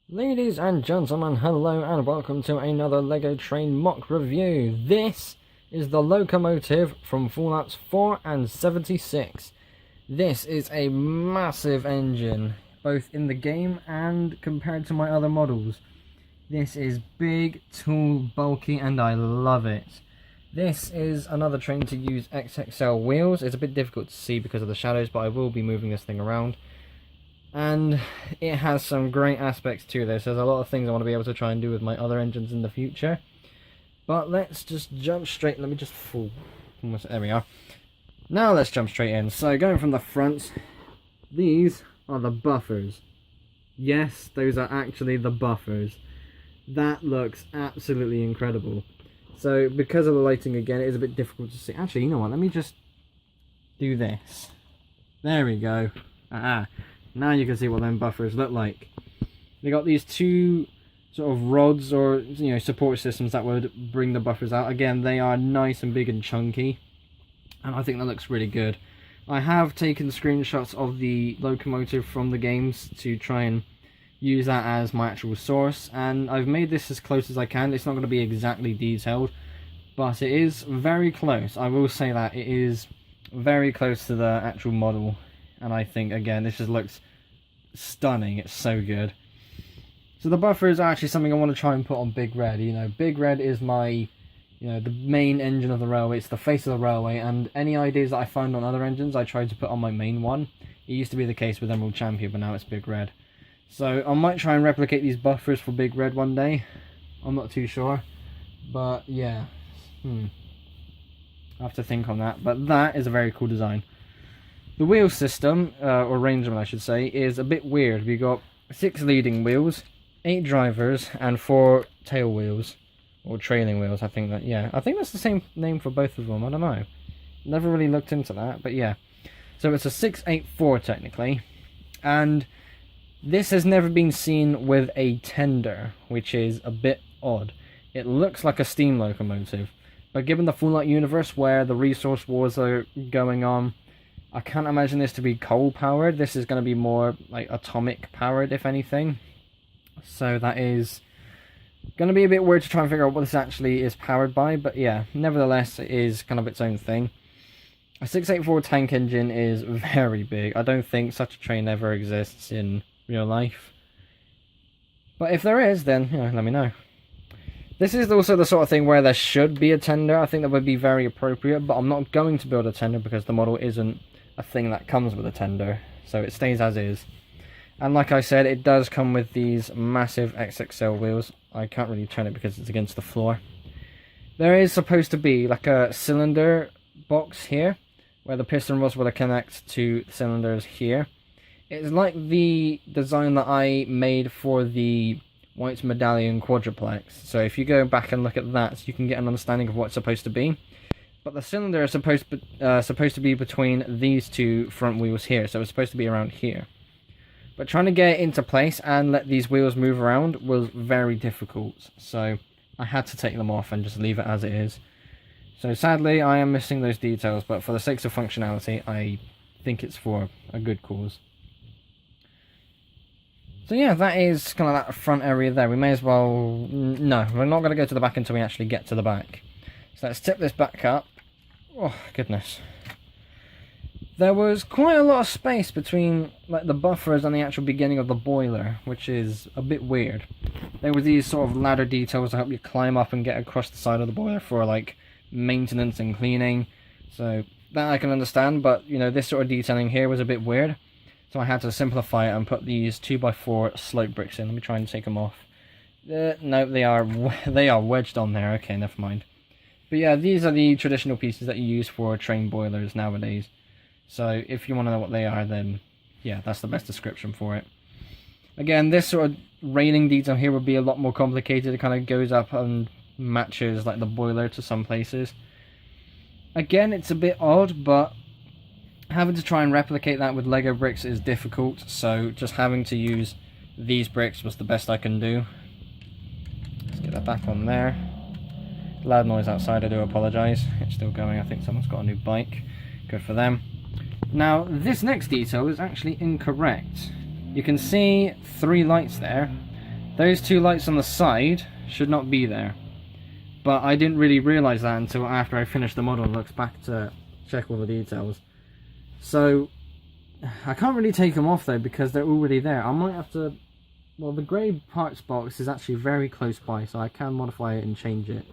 Ladies and gentlemen, hello and welcome to another LEGO Train MOC review. This is the locomotive from Fallout 4 and 76. This is a massive engine, both in the game and compared to my other models. This is big, tall, bulky, and I love it. This is another train to use XXL wheels. It's a bit difficult to see because of the shadows, but I will be moving this thing around. And it has some great aspects to this. There's a lot of things I want to be able to try and do with my other engines in the future. But let's just jump straight. Let me just there we are. Now let's jump straight in. So going from the front, these are the buffers. Yes, those are actually the buffers. That looks absolutely incredible. So because of the lighting again, it is a bit difficult to see. Actually, you know what? Let me just do this. There we go. Now you can see what them buffers look like. They got these two sort of rods or support systems that would bring the buffers out. Again, they are nice and big and chunky, and I think that looks really good. I have taken screenshots of the locomotive from the games to try and use that as my actual source, and I've made this as close as I can. It's not going to be exactly detailed, but it is very close. I will say that it is very close to the actual model, and I think again this just looks stunning. It's so good. So the buffers are actually something I want to try and put on Big Red. Big Red is my the main engine of the railway. It's the face of the railway, and any ideas that I find on other engines I try to put on my main one. It used to be the case with Emerald Champion, but now it's Big Red. So I might try and replicate these buffers for Big Red one day. I'm not too sure, but yeah, I have to think on that. But that is a very cool design. The wheel system, or arrangement I should say, is a bit weird. We've got 6 leading wheels, 8 drivers, and 4 tail wheels, or trailing wheels. I think that's the same name for both of them. I don't know. Never really looked into that, but yeah. So it's a 684 technically, and this has never been seen with a tender, which is a bit odd. It looks like a steam locomotive, but given the Fallout universe where the resource wars are going on, I can't imagine this to be coal powered. This is going to be more like atomic powered, if anything. So that is going to be a bit weird to try and figure out what this actually is powered by. But yeah, nevertheless, it is kind of its own thing. A 684 tank engine is very big. I don't think such a train ever exists in real life. But if there is, then let me know. This is also the sort of thing where there should be a tender. I think that would be very appropriate, but I'm not going to build a tender because the model isn't a thing that comes with a tender, so it stays as is. And like I said, it does come with these massive XXL wheels. I can't really turn it because it's against the floor. There is supposed to be like a cylinder box here where the piston rods will connect to the cylinders here. It's like the design that I made for the White Medallion quadruplex. So if you go back and look at that, you can get an understanding of what it's supposed to be. But the cylinder is supposed to be between these two front wheels here, so it's supposed to be around here. But trying to get it into place and let these wheels move around was very difficult, so I had to take them off and just leave it as it is. So sadly, I am missing those details, but for the sake of functionality, I think it's for a good cause. So yeah, that is kind of that front area there. We may as well... No, we're not going to go to the back until we actually get to the back. So let's tip this back up. Oh, goodness. There was quite a lot of space between like the buffers and the actual beginning of the boiler, which is a bit weird. There were these sort of ladder details to help you climb up and get across the side of the boiler for like maintenance and cleaning. So that I can understand, but this sort of detailing here was a bit weird. So I had to simplify it and put these 2x4 slope bricks in. Let me try and take them off. No, they are wedged on there. Okay, never mind. But yeah, these are the traditional pieces that you use for train boilers nowadays. So if you want to know what they are, then yeah, that's the best description for it. Again, this sort of railing detail here would be a lot more complicated. It kind of goes up and matches like the boiler to some places. Again, it's a bit odd, but having to try and replicate that with Lego bricks is difficult. So just having to use these bricks was the best I can do. Let's get that back on there. Loud noise outside, I do apologise. It's still going. I think someone's got a new bike. Good for them. Now, this next detail is actually incorrect. You can see 3 lights there, Those two lights on the side should not be there. But I didn't really realise that until after I finished the model and looked back to check all the details. So, I can't really take them off though because they're already there. I might have to... Well, the grey parts box is actually very close by, so I can modify it and change it.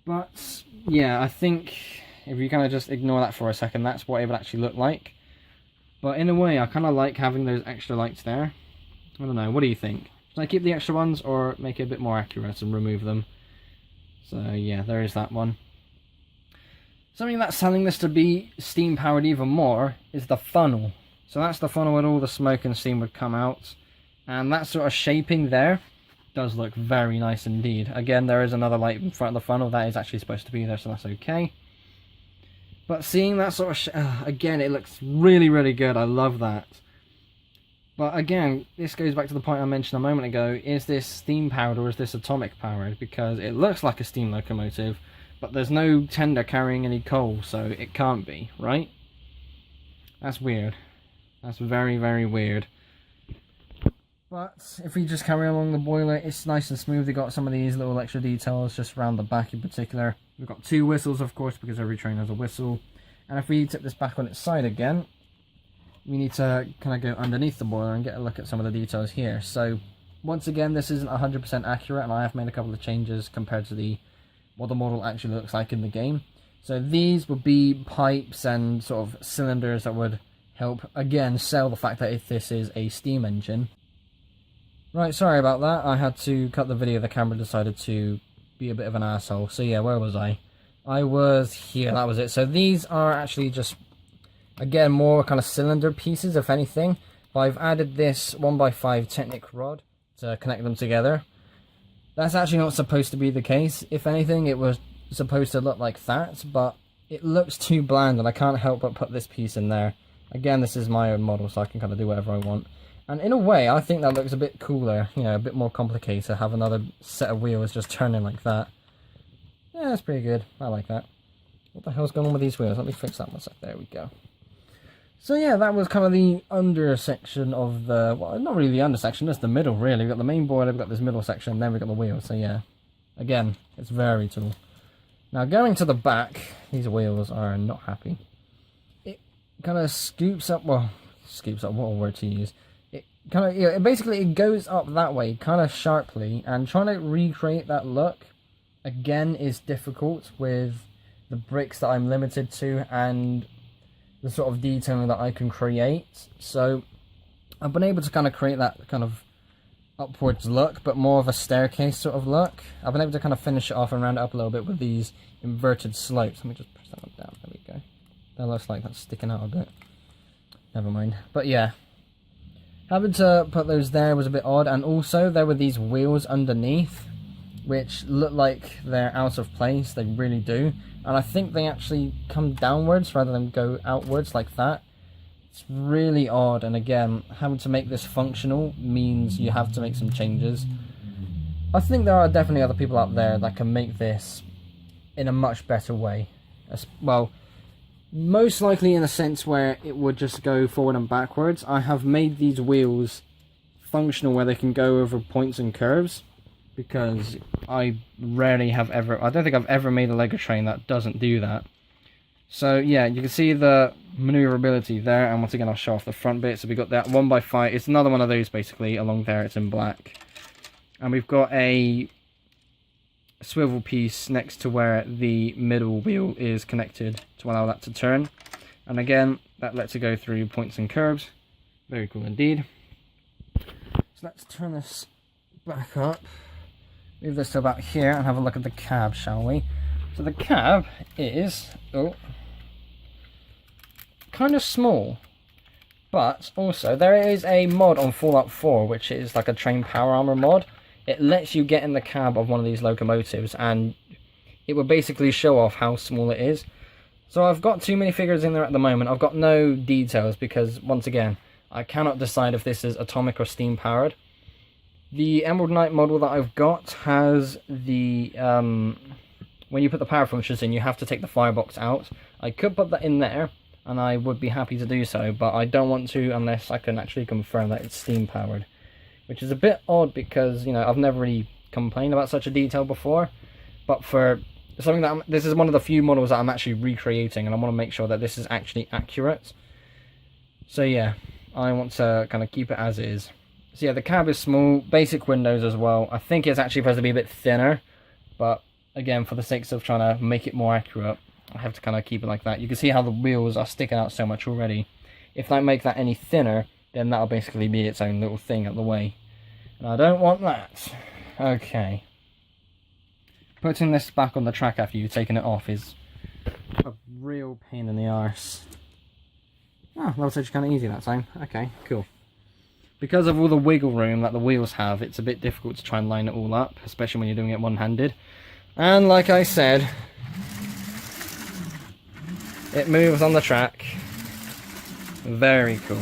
But, yeah, I think if you kind of just ignore that for a second, that's what it would actually look like. But in a way, I kind of like having those extra lights there. I don't know, what do you think? Should I keep the extra ones or make it a bit more accurate and remove them? So, yeah, there is that one. Something that's selling this to be steam powered even more is the funnel. So that's the funnel where all the smoke and steam would come out. And that sort of shaping there does look very nice indeed. Again, there is another light in front of the funnel that is actually supposed to be there, so that's okay. But seeing that sort of... again, it looks really, really good. I love that. But again, this goes back to the point I mentioned a moment ago. Is this steam powered or is this atomic powered? Because it looks like a steam locomotive, but there's no tender carrying any coal, so it can't be, right? That's weird. That's very, very weird. But if we just carry along the boiler, it's nice and smooth. They got some of these little extra details just around the back in particular. We've got two whistles, of course, because every train has a whistle. And if we tip this back on its side again, we need to kind of go underneath the boiler and get a look at some of the details here. So once again, this isn't 100% accurate, and I have made a couple of changes compared to what the model actually looks like in the game. So these would be pipes and sort of cylinders that would help, again, sell the fact that if this is a steam engine. Right, sorry about that. I had to cut the video. The camera decided to be a bit of an asshole. So yeah, where was I? I was here, that was it. So these are actually just, again, more kind of cylinder pieces, if anything. But I've added this 1x5 Technic rod to connect them together. That's actually not supposed to be the case. If anything, it was supposed to look like that, but it looks too bland and I can't help but put this piece in there. Again, this is my own model, so I can kind of do whatever I want. And in a way, I think that looks a bit cooler, you know, a bit more complicated to have another set of wheels just turning like that. Yeah, that's pretty good. I like that. What the hell's going on with these wheels? Let me fix that one sec. There we go. So yeah, that was kind of the under section of the... Well, not really the under section, just the middle, really. We've got the main boiler, we've got this middle section, then we've got the wheels. So yeah, again, it's very cool. Now, going to the back, these wheels are not happy. It kind of scoops up... Well, scoops up, what a word to use. Kind of, yeah, basically it goes up that way, kind of sharply, and trying to recreate that look, again, is difficult with the bricks that I'm limited to and the sort of detailing that I can create. So I've been able to kind of create that kind of upwards look, but more of a staircase sort of look. I've been able to kind of finish it off and round it up a little bit with these inverted slopes. Let me just press that one down, there we go. That looks like that's sticking out a bit. Never mind. But yeah. Having to put those there was a bit odd, and also there were these wheels underneath, which look like they're out of place. They really do, and I think they actually come downwards rather than go outwards like that. It's really odd, and again, having to make this functional means you have to make some changes. I think there are definitely other people out there that can make this in a much better way. Well, most likely in a sense where it would just go forward and backwards. I have made these wheels functional where they can go over points and curves, because I rarely have ever... I don't think I've ever made a Lego train that doesn't do that. So yeah, you can see the maneuverability there, and once again I'll show off the front bit. So we've got that 1x5, it's another one of those basically, along there, it's in black. And we've got a swivel piece next to where the middle wheel is connected to allow that to turn, and again that lets it go through points and curves. Very cool indeed. So let's turn this back up, move this to about here, and have a look at the cab, shall we? So the cab is kind of small, but also there is a mod on Fallout 4 which is like a train power armor mod. It lets you get in the cab of one of these locomotives, and it will basically show off how small it is. So I've got too many figures in there at the moment. I've got no details because, once again, I cannot decide if this is atomic or steam powered. The Emerald Knight model that I've got has the... when you put the power functions in, you have to take the firebox out. I could put that in there, and I would be happy to do so, but I don't want to unless I can actually confirm that it's steam powered. which is a bit odd because, you know, I've never really complained about such a detail before. But for something that this is one of the few models that I'm actually recreating, and I want to make sure that this is actually accurate. So yeah, I want to kind of keep it as is. So yeah, the cab is small, basic windows as well. I think it's actually supposed to be a bit thinner, but again, for the sake of trying to make it more accurate, I have to kind of keep it like that. You can see how the wheels are sticking out so much already. If I make that any thinner, then that'll basically be its own little thing at the way. And I don't want that. Okay. Putting this back on the track after you've taken it off is a real pain in the arse. Oh, that was actually kind of easy that time. Okay, cool. Because of all the wiggle room that the wheels have, it's a bit difficult to try and line it all up, especially when you're doing it one-handed. And like I said, it moves on the track. Very cool.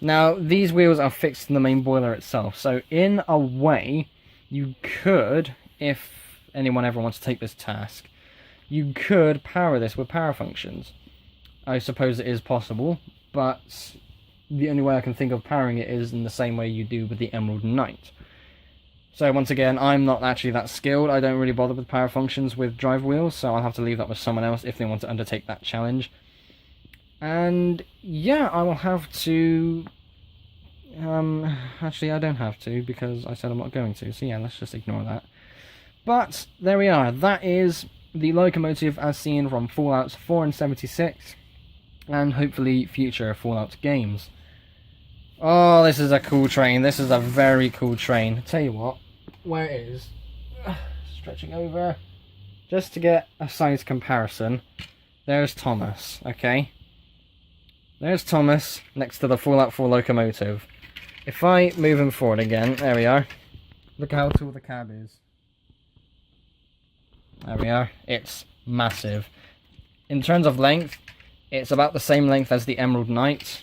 Now, these wheels are fixed in the main boiler itself, so in a way, you could, if anyone ever wants to take this task, you could power this with power functions. I suppose it is possible, but the only way I can think of powering it is in the same way you do with the Emerald Knight. So once again, I'm not actually that skilled. I don't really bother with power functions with drive wheels, so I'll have to leave that with someone else if they want to undertake that challenge. And yeah, I will have to... actually, I don't have to, because I said I'm not going to, so yeah, let's just ignore that. But there we are. That is the locomotive as seen from Fallout 4 and 76, and hopefully future Fallout games. Oh, this is a cool train. This is a very cool train. Tell you what, where it is, stretching over, just to get a size comparison, there's Thomas, okay? There's Thomas next to the Fallout 4 locomotive. If I move him forward again, there we are. Look how tall the cab is. There we are. It's massive. In terms of length, it's about the same length as the Emerald Knight.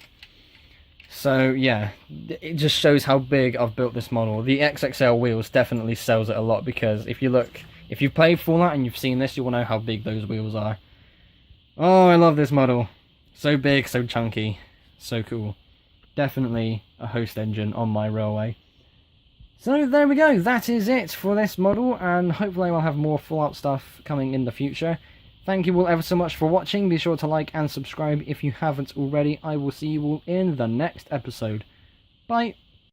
So yeah, it just shows how big I've built this model. The XXL wheels definitely sells it a lot, because if you've played Fallout and you've seen this, you will know how big those wheels are. Oh, I love this model. So big, so chunky, so cool. Definitely a host engine on my railway. So there we go, that is it for this model, and hopefully we'll have more Fallout stuff coming in the future. Thank you all ever so much for watching. Be sure to like and subscribe if you haven't already. I will see you all in the next episode. Bye!